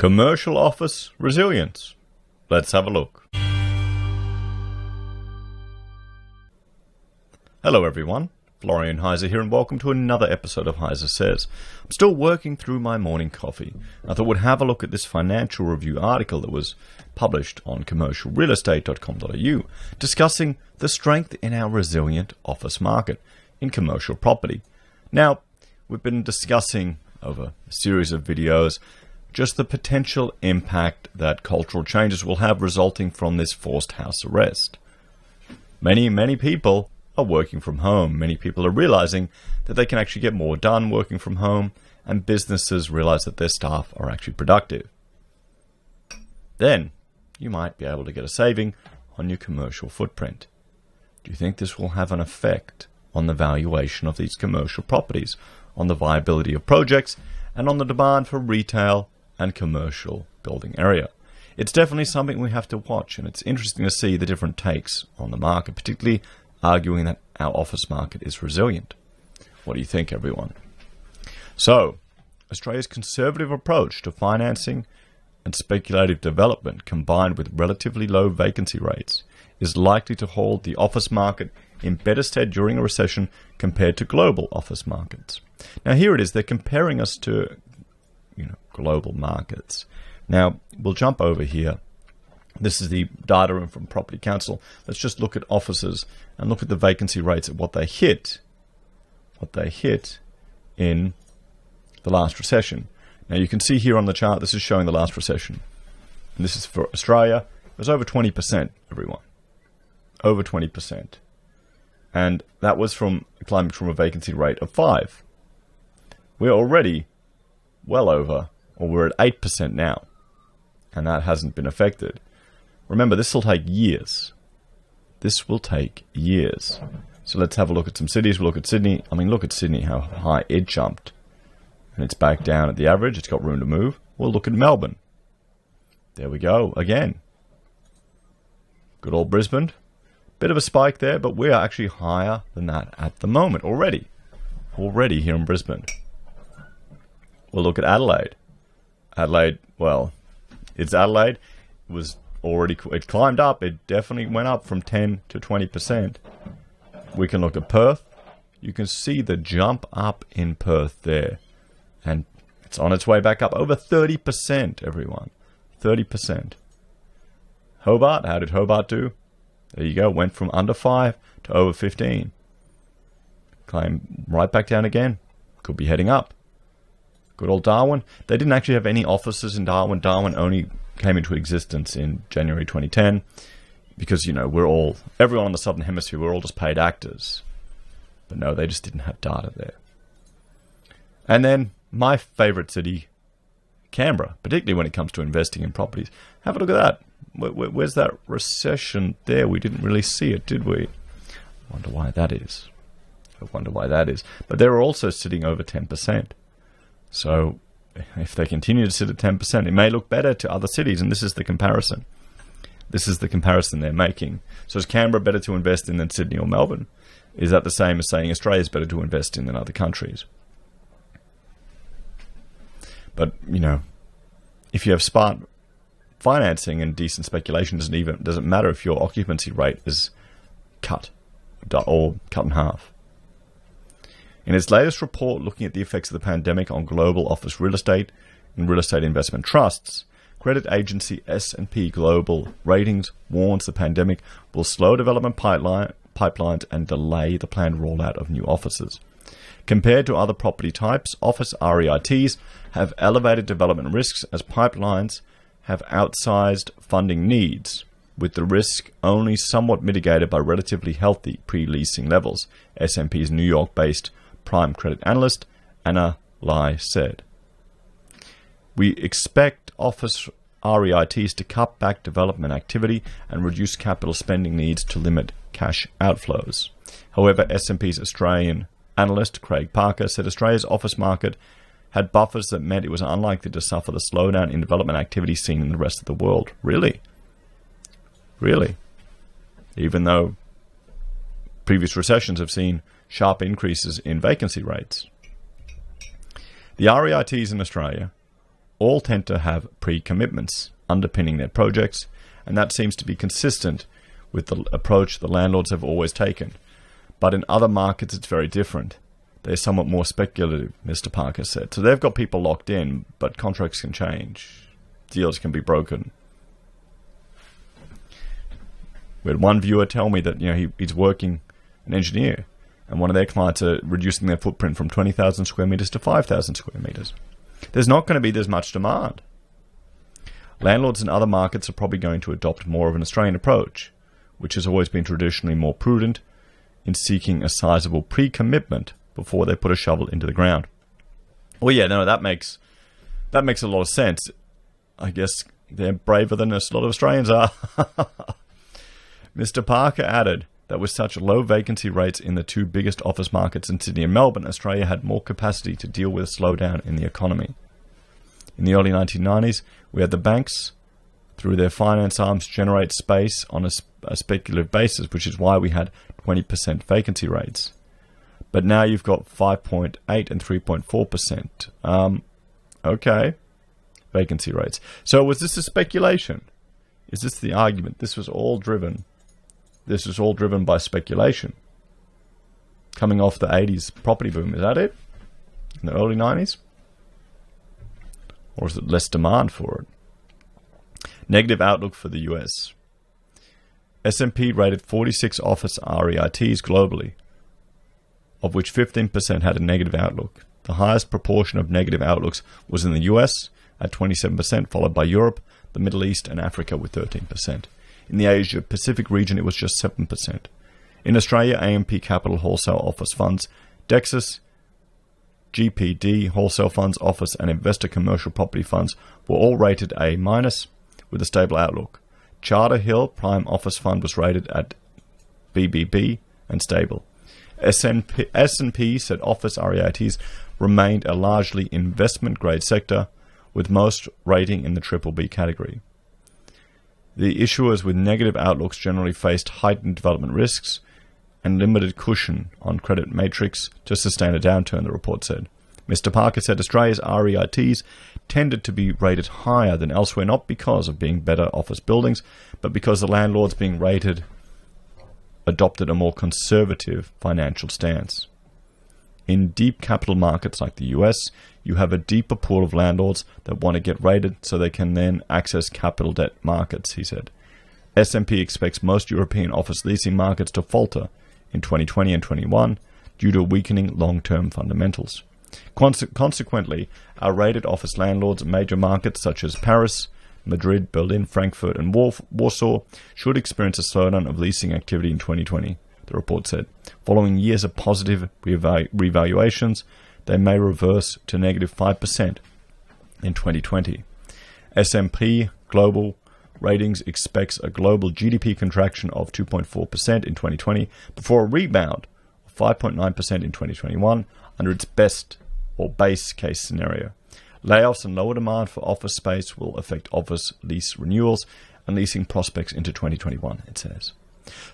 Commercial office resilience. Let's have a look. Hello everyone, Florian.heise here, and welcome to another episode of HeiseSays. I'm still working through my morning coffee. I thought we'd have a look at this financial review article that was published on commercialrealestate.com.au discussing the strength in our resilient office market in commercial property. Now, we've been discussing over a series of videos just the potential impact that cultural changes will have resulting from this forced house arrest. Many people are working from home. Many people are realizing that they can actually get more done working from home, and businesses realize that their staff are actually productive. Then you might be able to get a saving on your commercial footprint. Do you think this will have an effect on the valuation of these commercial properties, on the viability of projects, and on the demand for retail and commercial building area? It's definitely something we have to watch, and it's interesting to see the different takes on the market, particularly arguing that our office market is resilient. What do you think, everyone? So, Australia's conservative approach to financing and speculative development, combined with relatively low vacancy rates, is likely to hold the office market in better stead during a recession compared to global office markets. Now here it is, they're comparing us to global markets. Now we'll jump over here. This is the data from Property Council. Let's just look at offices and look at the vacancy rates at what they hit in the last recession. Now you can see here on the chart, this is showing the last recession. And this is for Australia. It was over 20%, everyone. Over 20%. And that was climbing from a vacancy rate of 5. We're already well over, or we're at 8% now. And that hasn't been affected. Remember, this will take years. This will take years. So let's have a look at some cities. We'll look at Sydney. I mean, look at Sydney, how high it jumped. And it's back down at the average. It's got room to move. We'll look at Melbourne. There we go, again. Good old Brisbane. Bit of a spike there, but we are actually higher than that at the moment already. Already here in Brisbane. We'll look at Adelaide. Adelaide, well, it's Adelaide. It climbed up. It definitely went up from 10 to 20%. We can look at Perth. You can see the jump up in Perth there. And it's on its way back up. Over 30%, everyone. 30%. Hobart, how did Hobart do? There you go. Went from under 5 to over 15. Climb right back down again. Could be heading up. Good old Darwin. They didn't actually have any offices in Darwin. Darwin only came into existence in January 2010 because, everyone on the Southern Hemisphere, we're all just paid actors. But no, they just didn't have data there. And then my favorite city, Canberra, particularly when it comes to investing in properties. Have a look at that. Where's that recession there? We didn't really see it, did we? I wonder why that is. But they're also sitting over 10%. So if they continue to sit at 10%, it may look better to other cities, and this is the comparison. This is the comparison they're making. So is Canberra better to invest in than Sydney or Melbourne? Is that the same as saying Australia is better to invest in than other countries? But, if you have smart financing and decent speculation, doesn't matter if your occupancy rate is cut in half. In its latest report looking at the effects of the pandemic on global office real estate and real estate investment trusts, credit agency S&P Global Ratings warns the pandemic will slow development pipelines and delay the planned rollout of new offices. Compared to other property types, office REITs have elevated development risks as pipelines have outsized funding needs, with the risk only somewhat mitigated by relatively healthy pre-leasing levels, S&P's New York-based prime credit analyst Anna Lai said. We expect office REITs to cut back development activity and reduce capital spending needs to limit cash outflows. However, S&P's Australian analyst Craig Parker said Australia's office market had buffers that meant it was unlikely to suffer the slowdown in development activity seen in the rest of the world. Really? Even though previous recessions have seen sharp increases in vacancy rates. The REITs in Australia all tend to have pre-commitments underpinning their projects, and that seems to be consistent with the approach the landlords have always taken. But in other markets, it's very different. They're somewhat more speculative, Mr. Parker said. So they've got people locked in, but contracts can change. Deals can be broken. We had one viewer tell me that he's working an engineer, and one of their clients are reducing their footprint from 20,000 square meters to 5,000 square meters. There's not going to be this much demand. Landlords in other markets are probably going to adopt more of an Australian approach, which has always been traditionally more prudent in seeking a sizable pre-commitment before they put a shovel into the ground. Well, yeah, no, that makes a lot of sense. I guess they're braver than a lot of Australians are. Mr. Parker added that with such low vacancy rates in the two biggest office markets in Sydney and Melbourne, Australia had more capacity to deal with a slowdown in the economy. In the early 1990s, we had the banks, through their finance arms, generate space on a speculative basis, which is why we had 20% vacancy rates. But now you've got 5.8 and 3.4%. Okay. Vacancy rates. So was this a speculation? Is this the argument? This was all driven by speculation. Coming off the 80s property boom. Is that it? In the early 90s? Or is it less demand for it? Negative outlook for the US. S&P rated 46 office REITs globally, of which 15% had a negative outlook. The highest proportion of negative outlooks was in the US at 27%, followed by Europe, the Middle East, and Africa with 13%. In the Asia Pacific region, it was just 7%. In Australia, AMP Capital Wholesale Office Funds, Dexus, GPD, Wholesale Funds, Office, and Investor Commercial Property Funds were all rated A- with a stable outlook. Charter Hill Prime Office Fund was rated at BBB and stable. S&P said office REITs remained a largely investment-grade sector, with most rating in the BBB category. The issuers with negative outlooks generally faced heightened development risks and limited cushion on credit matrix to sustain a downturn, the report said. Mr. Parker said Australia's REITs tended to be rated higher than elsewhere, not because of being better office buildings, but because the landlords being rated adopted a more conservative financial stance. In deep capital markets like the US, you have a deeper pool of landlords that want to get rated so they can then access capital debt markets, he said. S&P expects most European office leasing markets to falter in 2020 and 21 due to weakening long-term fundamentals. Consequently, our rated office landlords in major markets such as Paris, Madrid, Berlin, Frankfurt, and Warsaw should experience a slowdown of leasing activity in 2020, the report said. Following years of positive revaluations, they may reverse to negative 5% in 2020. S&P Global Ratings expects a global GDP contraction of 2.4% in 2020 before a rebound of 5.9% in 2021 under its best or base case scenario. Layoffs and lower demand for office space will affect office lease renewals and leasing prospects into 2021, it says.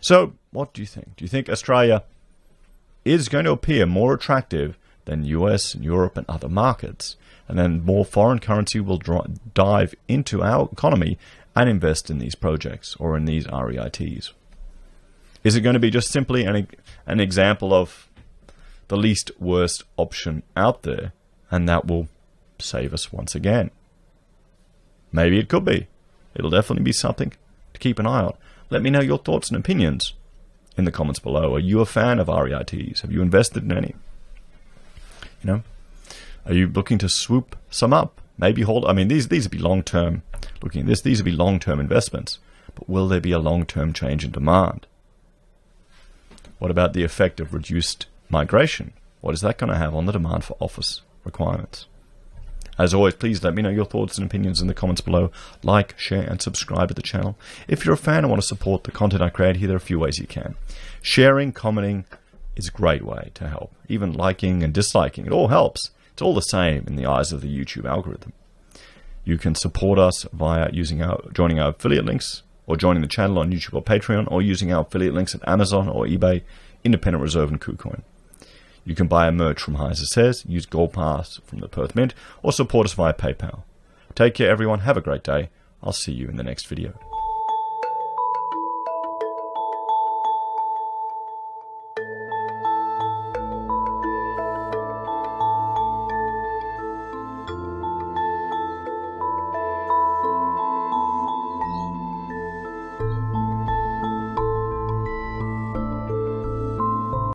So, what do you think? Do you think Australia is going to appear more attractive than US and Europe and other markets, and then more foreign currency will dive into our economy and invest in these projects or in these REITs? Is it going to be just simply an example of the least worst option out there, and that will save us once again? Maybe it could be. It'll definitely be something to keep an eye on. Let me know your thoughts and opinions in the comments below. Are you a fan of REITs? Have you invested in any? Are you looking to swoop some up? Maybe hold. I mean, these would be long-term. Looking at this, these would be long-term investments. But will there be a long-term change in demand? What about the effect of reduced migration? What is that going to have on the demand for office requirements? As always, please let me know your thoughts and opinions in the comments below. Like, share, and subscribe to the channel. If you're a fan and want to support the content I create here, there are a few ways you can. Sharing, commenting is a great way to help. Even liking and disliking, it all helps. It's all the same in the eyes of the YouTube algorithm. You can support us via joining our affiliate links, or joining the channel on YouTube or Patreon, or using our affiliate links at Amazon or eBay, Independent Reserve, and Kucoin. You can buy a merch from HeiseSays, use Gold Pass from the Perth Mint, or support us via PayPal. Take care, everyone. Have a great day. I'll see you in the next video.